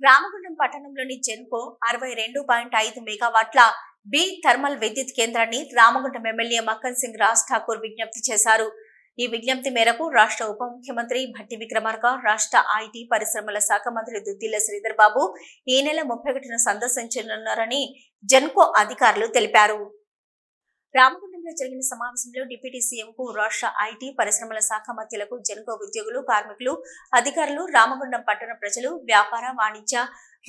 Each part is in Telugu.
రామగుండం పట్టణంలోని జెన్కో 62.5 మెగావాట్ల బి థర్మల్ విద్యుత్ కేంద్రాన్ని రామగుండం ఎమ్మెల్యే మక్కన్ సింగ్ రాజ్ ఠాకూర్ విజ్ఞప్తి చేశారు. ఈ విజ్ఞప్తి మేరకు రాష్ట్ర ఉప ముఖ్యమంత్రి భట్టి విక్రమార్క, రాష్ట్ర ఐటీ పరిశ్రమల శాఖ మంత్రి దుద్దిల్ల శ్రీధర్ బాబు ఈ నెల 31న సందర్శించనున్నారని జెన్కో అధికారులు తెలిపారు. రామగుండంలో జరిగిన సమావేశంలో డిప్యూటీ సీఎంకు రాష్ట్ర ఐటీ పరిశ్రమల శాఖ మంత్రులకు జెన్కో ఉద్యోగులు, కార్మికులు, అధికారులు, రామగుండం పట్టణ ప్రజలు, వ్యాపార, వాణిజ్య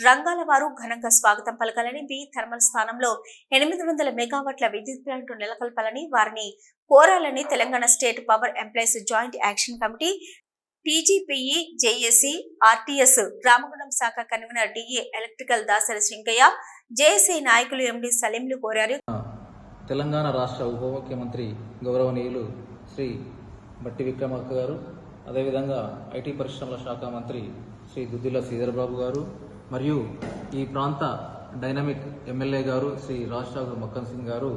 రంగాల వారు ఘనంగా స్వాగతం పలకాలని, బి థర్మల్ స్థానంలో 800 మెగావాట్ల విద్యుత్ ప్లాంట్ నెలకొల్పాలని వారిని కోరాలని Telangana state power employees joint action committee, TGPE, JAC, RTS Ramagundam శాఖ convener DA electrical Dasari Singaiah, JAC నాయకులు ఎండి సలీంలు కోరారు. తెలంగాణ రాష్ట్ర ఉప ముఖ్యమంత్రి గౌరవనీయులు శ్రీ భట్టి విక్రమార్క గారు, అదేవిధంగా ఐటీ పరిశ్రమల శాఖ మంత్రి శ్రీ దుద్దిల్ల శ్రీధర్ బాబు గారు మరియు ఈ ప్రాంత డైనమిక్ ఎమ్మెల్యే గారు శ్రీ రాజ్ ఠాకూర్ మక్కన్ సింగ్ గారు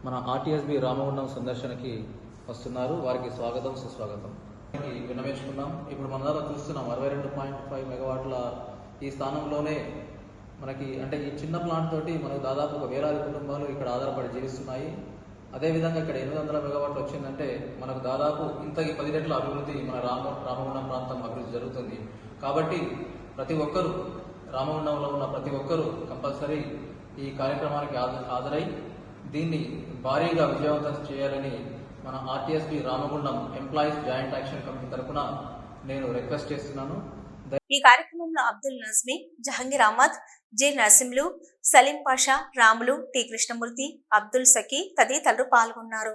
మన ఆర్టీఎస్బి రామగుండం సందర్శనకి వస్తున్నారు. వారికి స్వాగతం, సుస్వాగతం విన్నవించుకున్నాం. ఇప్పుడు మన దగ్గర చూస్తున్నాం 62.5 మెగావాట్ల ఈ స్థానంలోనే మనకి అంటే ఈ చిన్న ప్లాంట్ తోటి మనకు దాదాపు 1,000 కుటుంబాలు ఇక్కడ ఆధారపడి జీవిస్తున్నాయి. అదేవిధంగా ఇక్కడ 800 మెగావాట్లు వచ్చిందంటే మనకు దాదాపు ఇంతకి 10 రెట్ల అభివృద్ధి మన రామగుండం ప్రాంతం అభివృద్ధి జరుగుతుంది. కాబట్టి ప్రతి ఒక్కరూ రామగుండంలో ఉన్న ప్రతి ఒక్కరూ కంపల్సరీ ఈ కార్యక్రమానికి హాజరై దీన్ని భారీగా విజయవంతం చేయాలని మన RTSB Ramagundam employees joint action committee తరఫున నేను రిక్వెస్ట్ చేస్తున్నాను. ఈ కార్యక్రమంలో అబ్దుల్ నజ్మీ, జహంగీర్ అహ్మద్, జె నరసింహులు, సలీం పాషా, రాములు, టి కృష్ణమూర్తి, అబ్దుల్ సకీ తదితరులు పాల్గొన్నారు.